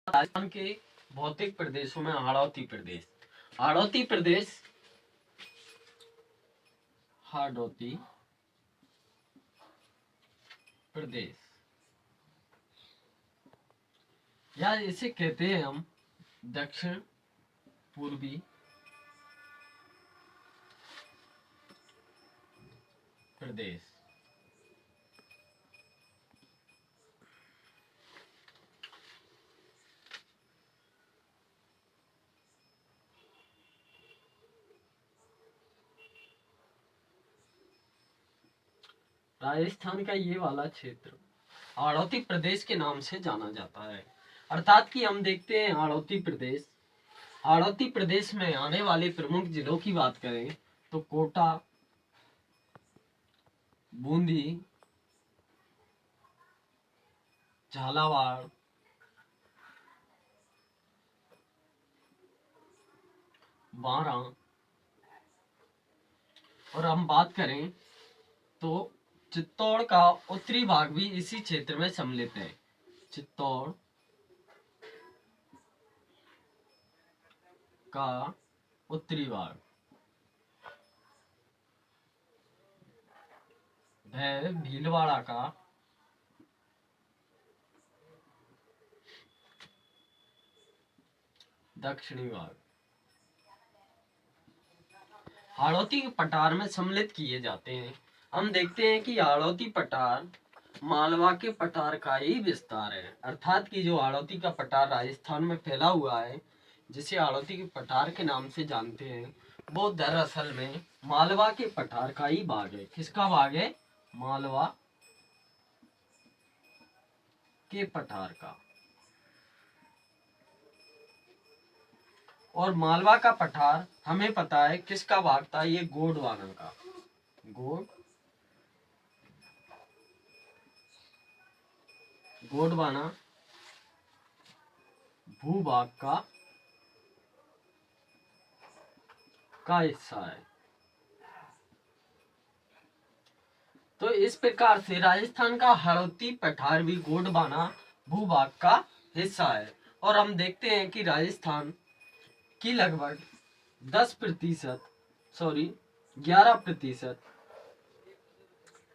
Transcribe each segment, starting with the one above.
राजस्थान के भौतिक प्रदेशों में हाड़ौती प्रदेश, हाड़ौती प्रदेश, हाड़ौती प्रदेश, या इसे कहते हैं हम दक्षिण पूर्वी प्रदेश। राजस्थान का ये वाला क्षेत्र हाड़ौती प्रदेश के नाम से जाना जाता है। अर्थात कि हम देखते हैं हाड़ौती प्रदेश, हाड़ौती प्रदेश में आने वाले प्रमुख जिलों की बात करें तो कोटा, बूंदी, झालावाड़, बारां, और हम बात करें तो चित्तौड़ का उत्तरी भाग भी इसी क्षेत्र में सम्मिलित है। चित्तौड़ का उत्तरी भाग, वह भीलवाड़ा का दक्षिणी भाग हाड़ौती के पठार में सम्मिलित किए जाते हैं। हम देखते हैं कि हाड़ौती पठार मालवा के पठार का ही विस्तार है। अर्थात कि जो हाड़ौती का पठार राजस्थान में फैला हुआ है, जिसे हाड़ौती के पठार के नाम से जानते हैं, वो दरअसल में मालवा के पठार का ही भाग है। किसका भाग है? मालवा के पठार का। और मालवा का पठार हमें पता है किसका भाग था, ये गोंडवाना का, गोंडवाना भूभाग का हिस्सा है। तो इस प्रकार से राजस्थान का हाड़ौती पठार भी गोंडवाना भूभाग का हिस्सा है। और हम देखते हैं कि राजस्थान की लगभग 11%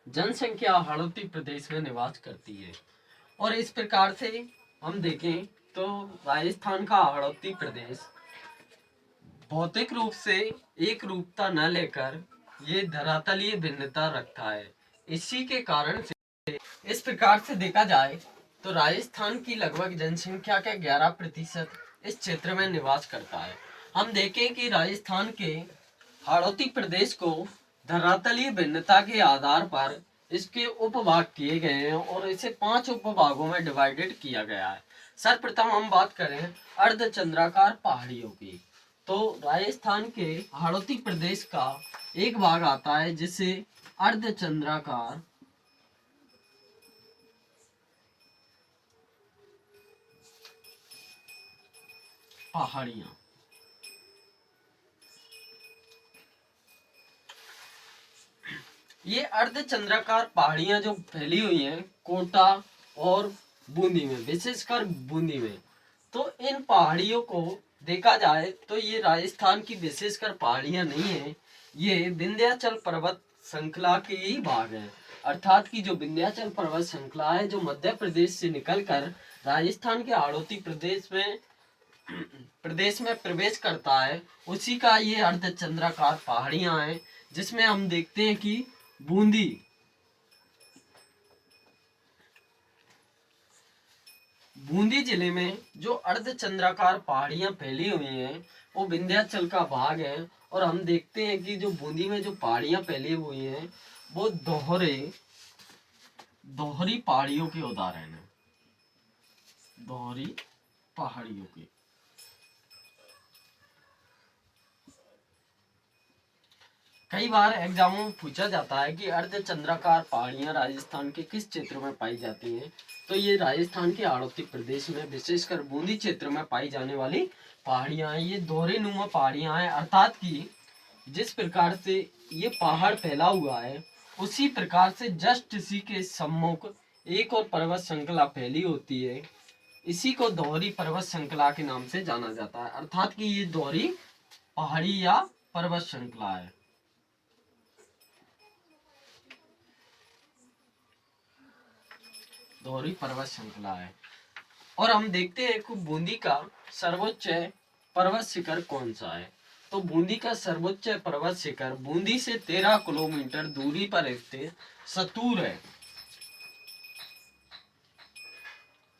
जनसंख्या हाड़ौती प्रदेश में निवास करती है। और इस प्रकार से हम देखें तो राजस्थान का हाड़ौती प्रदेश भौतिक रूप से एक रूपता न लेकर ये धरातलीय भिन्नता रखता है। इसी के कारण से इस प्रकार से देखा जाए तो राजस्थान की लगभग जनसंख्या का 11% इस क्षेत्र में निवास करता है। हम देखें कि राजस्थान के हाड़ौती प्रदेश को धरातलीय भिन्नता के आधार पर इसके उपभाग किए गए हैं और इसे 5 उपभागों में डिवाइडेड किया गया है। सर्वप्रथम हम बात करें अर्धचंद्राकार पहाड़ियों की, तो राजस्थान के हाड़ौती प्रदेश का एक भाग आता है जिसे अर्धचंद्राकार पहाड़ियां, ये अर्धचंद्राकार पहाड़ियां जो फैली हुई हैं कोटा और बूंदी में, विशेषकर बूंदी में, तो इन पहाड़ियों को देखा जाए तो ये राजस्थान की विशेषकर पहाड़ियां नहीं है, ये विंध्याचल पर्वत श्रृंखला के ही भाग है। अर्थात कि जो विंध्याचल पर्वत श्रृंखला है जो मध्य प्रदेश से निकलकर राजस्थान के हाड़ौती प्रदेश में प्रवेश करता है, उसी का ये अर्धचंद्राकार पहाड़ियां हैं, जिसमें हम देखते हैं कि बूंदी जिले में जो अर्धचंद्राकार पहाड़ियां फैली हुई हैं वो विंध्याचल का भाग है। और हम देखते हैं कि जो बूंदी में जो पहाड़ियां फैली हुई हैं वो दोहरी पहाड़ियों के उदाहरण है, दोहरी पहाड़ियों के। कई बार एग्जामों में पूछा जाता है कि अर्धचंद्राकार पहाड़ियां राजस्थान के किस क्षेत्र में पाई जाती हैं, तो ये राजस्थान के हाड़ौती प्रदेश में विशेषकर बूंदी क्षेत्र में पाई जाने वाली पहाड़ियां हैं। ये दोहरे नुमा पहाड़ियां हैं, अर्थात कि जिस प्रकार से ये पहाड़ फैला हुआ है उसी प्रकार से जस्ट इसी के सम्मुख एक और पर्वत श्रृंखला फैली होती है इसी को दोहरी पर्वत श्रृंखला के नाम से जाना जाता है, अर्थात कि ये दोहरी पहाड़ी या पर्वत श्रृंखला है। दोहरी पर्वत श्रृंखला है। और हम देखते हैं कि बूंदी का सर्वोच्च पर्वत शिखर कौन सा है। तो बूंदी का सर्वोच्च पर्वत शिखर बूंदी से 13 किलोमीटर दूरी पर स्थित सतूर है।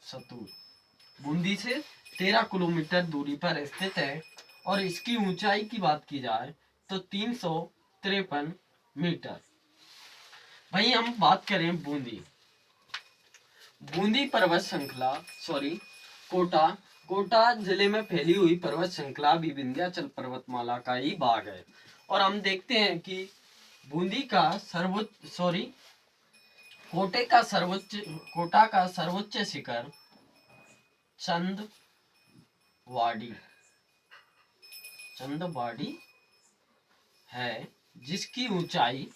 सतूर बूंदी से 13 किलोमीटर दूरी पर स्थित है और इसकी ऊंचाई की बात की जाए तो 353 मीटर। वहीं हम बात करें बूंदी पर्वत श्रृंखला कोटा जिले में फैली हुई पर्वत श्रृंखला भी विंध्याचल पर्वतमाला का ही भाग है। और हम देखते हैं कि बूंदी का कोटा का सर्वोच्च शिखर चंदवाड़ी है, जिसकी ऊंचाई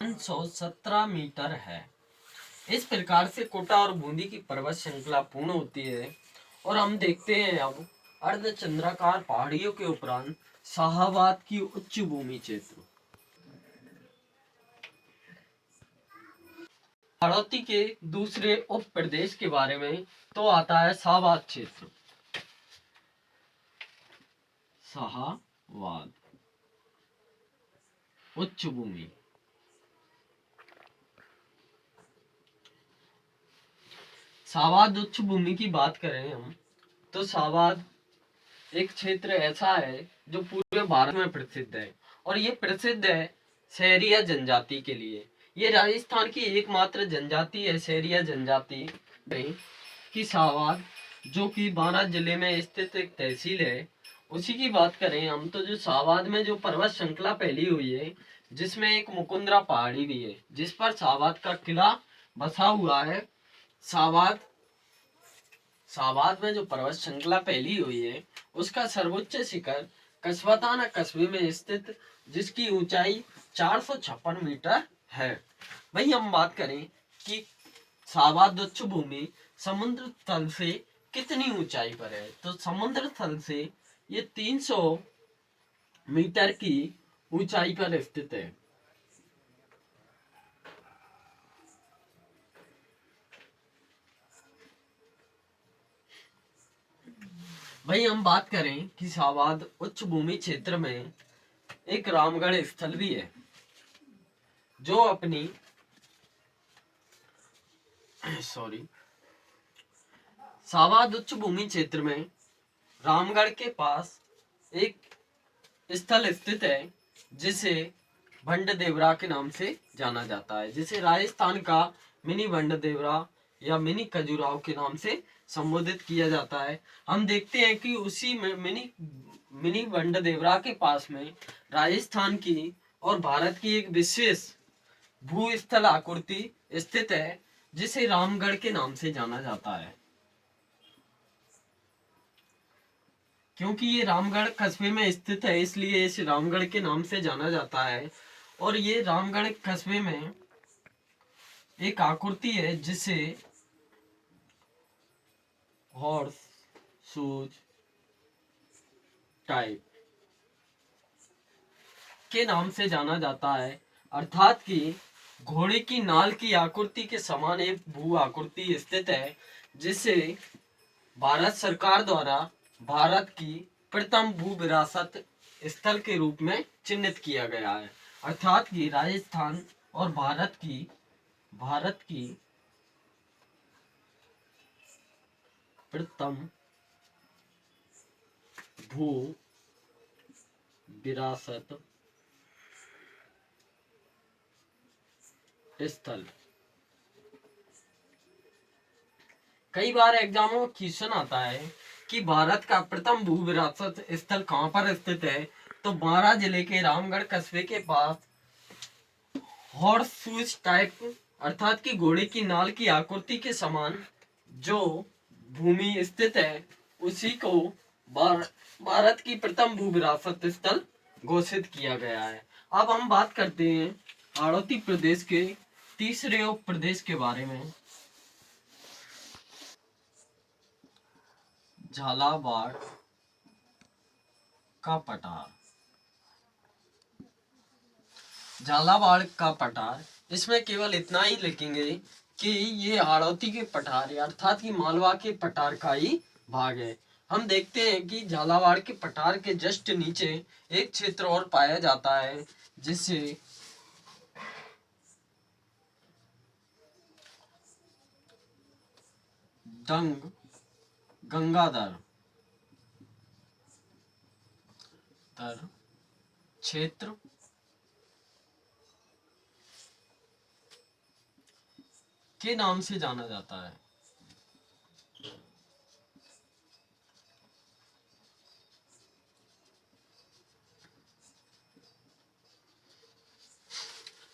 517 मीटर है। इस प्रकार से कोटा और बूंदी की पर्वत श्रृंखला पूर्ण होती है। और हम देखते हैं अब अर्धचंद्राकार पहाड़ियों के उपरांत शाहाबाद की उच्च भूमि क्षेत्र। हाड़ौती के दूसरे उप प्रदेश के बारे में तो आता है शाहाबाद क्षेत्र। शाहाबाद उच्च भूमि। शाहाबाद उच्च भूमि की बात करें हम तो शाहाबाद एक क्षेत्र ऐसा है जो पूरे भारत में प्रसिद्ध है और ये प्रसिद्ध है सहरिया जनजाति के लिए। ये राजस्थान की एकमात्र जनजाति है सहरिया जनजाति की शाहाबाद, जो कि बारां जिले में स्थित एक तहसील है। उसी की बात करें हम तो जो शाहाबाद में जो पर्वत श्रृंखला फैली हुई है, जिसमें एक मुकुंदरा पहाड़ी भी है जिस पर शाहाबाद का किला बसा हुआ है। शाहाबाद में जो पर्वत श्रृंखला फैली हुई है उसका सर्वोच्च शिखर कस्बा कस्बे में स्थित, जिसकी ऊंचाई 456 मीटर है। वही हम बात करें कि शाहाबाद उच्च भूमि समुद्र तल से कितनी ऊंचाई पर है, तो समुद्र तल से ये 300 मीटर की ऊंचाई पर स्थित है। वही हम बात करें कि शाहाबाद उच्च भूमि क्षेत्र में एक रामगढ़ स्थल भी है, जो अपनी शाहाबाद उच्च भूमि क्षेत्र में रामगढ़ के पास एक स्थल स्थित है जिसे भंड-देवरा के नाम से जाना जाता है, जिसे राजस्थान का मिनी भंड-देवरा या मिनी खजुराहो के नाम से संबोधित किया जाता है। हम देखते हैं कि उसी में मिनी भंड-देवरा के पास में राजस्थान की और भारत की एक विशेष भूस्थल आकृति स्थित है, जिसे रामगढ़ के नाम से जाना जाता है। क्योंकि ये रामगढ़ कस्बे में स्थित है इसलिए इस रामगढ़ के नाम से जाना जाता है। और ये रामगढ़ कस्बे में एक आकृति है जिसे हॉर्स शूज टाइप के नाम से जाना जाता है, अर्थात कि घोड़े की नाल की आकृति के समान एक भू आकृति स्थित है, जिसे भारत सरकार द्वारा भारत की प्रथम भू विरासत स्थल के रूप में चिन्हित किया गया है, अर्थात कि राजस्थान और भारत की प्रथम भू विरासत स्थल। कई बार एग्जामों में क्वेश्चन आता है कि भारत का प्रथम भू विरासत स्थल कहां पर स्थित है, तो बारां जिले के रामगढ़ कस्बे के पास हॉर्स शूज टाइप अर्थात कि घोड़े की नाल की आकृति के समान जो भूमि स्थित है, उसी को भारत की प्रथम भू विरासत स्थल घोषित किया गया है। अब हम बात करते हैं हाड़ौती प्रदेश के तीसरे उप प्रदेश के बारे में। झालावाड़ का पठार। झालावाड़ का पठार, इसमें केवल इतना ही लिखेंगे कि ये हाड़ौती के पठार अर्थात कि मालवा के पठार का ही भाग है। हम देखते हैं कि झालावाड़ के पठार के जस्ट नीचे एक क्षेत्र और पाया जाता है जिसे गंगाधर क्षेत्र के नाम से जाना जाता है।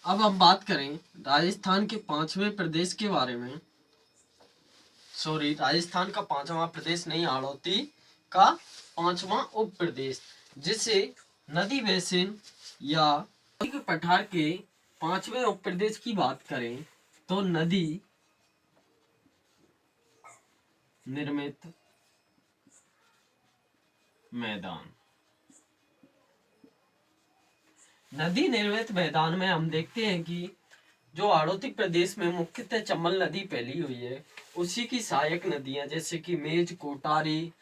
अब हम बात करें राजस्थान के 5वें प्रदेश के बारे में। सॉरी, राजस्थान का 5वां प्रदेश नहीं, हाड़ौती का 5वां उप प्रदेश, जिसे नदी बेसिन या के पठार के 5वें उप प्रदेश की बात करें तो नदी निर्मित मैदान। नदी निर्मित मैदान में हम देखते हैं कि जो हाड़ौती प्रदेश में मुख्यतः चंबल नदी फैली हुई है, उसी की सहायक नदियां जैसे कि मेज, कोटारी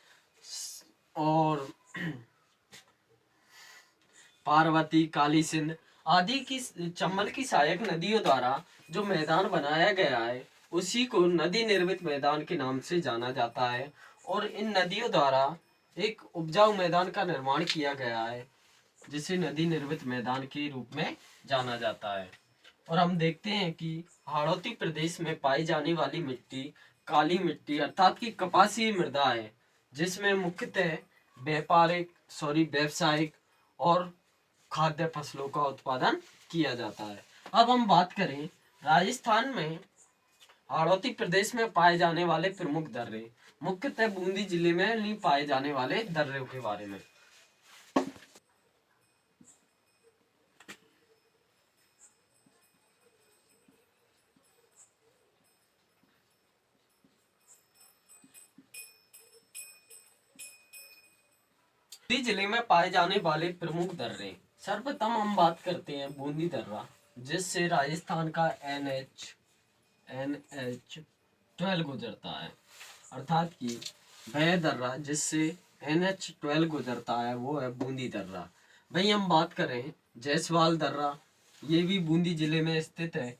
और पार्वती, काली सिंध आदि की चंबल की सहायक नदियों द्वारा जो मैदान बनाया गया है उसी को नदी निर्मित मैदान के नाम से जाना जाता है। और इन नदियों द्वारा एक उपजाऊ मैदान का निर्माण किया गया है जिसे नदी निर्मित मैदान के रूप में जाना जाता है। और हम देखते हैं कि हाड़ौती प्रदेश में पाई जाने वाली मिट्टी काली मिट्टी अर्थात की कपासी मृदा है, जिसमें मुख्यतः व्यावसायिक और खाद्य फसलों का उत्पादन किया जाता है। अब हम बात करें राजस्थान में हाड़ौती प्रदेश में पाए जाने वाले प्रमुख दर्रे, मुख्यतः बूंदी जिले में नहीं पाए जाने वाले दर्रों के बारे में। बूंदी जिले में पाए जाने वाले प्रमुख दर्रे, सर्वप्रथम हम बात करते हैं बूंदी दर्रा, जिससे राजस्थान का NH12 गुजरता है, अर्थात कि वह दर्रा जिससे NH12 गुजरता है वो है बूंदी दर्रा। वहीं हम बात करें जयसवाल दर्रा, ये भी बूंदी जिले में स्थित है,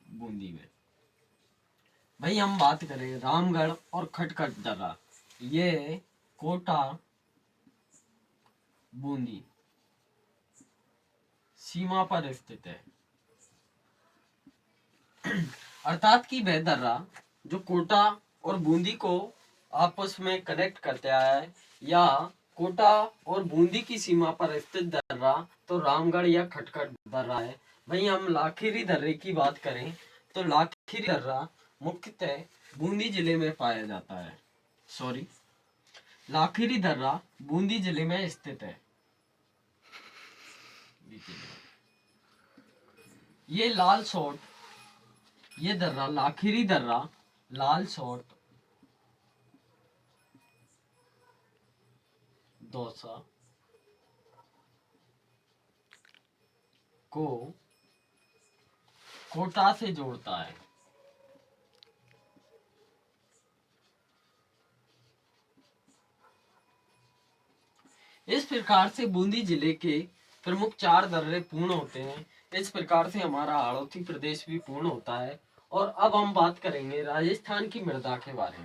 बूंदी में। वहीं हम बात करें रामगढ़ और खटखट दर्रा, ये कोटा बूंदी सीमा पर स्थित है, अर्थात कि वह दर्रा जो कोटा और बूंदी को आपस में कनेक्ट करता है, या कोटा और बूंदी की सीमा पर स्थित दर्रा तो रामगढ़ या खटखट दर्रा है। वहीं हम लाखेरी दर्रे की बात करें तो लाखेरी दर्रा मुख्यतः बूंदी जिले में पाया जाता है। लाखेरी दर्रा बूंदी जिले में स्थित है। ये लाल सॉट, ये दर्रा लाखेरी दर्रा लाल सॉट दौसा को कोटा से जोड़ता है। इस प्रकार से बूंदी जिले के प्रमुख 4 दर्रे पूर्ण होते हैं। इस प्रकार से हमारा हाड़ौती प्रदेश भी पूर्ण होता है। और अब हम बात करेंगे राजस्थान की मृदा के बारे में।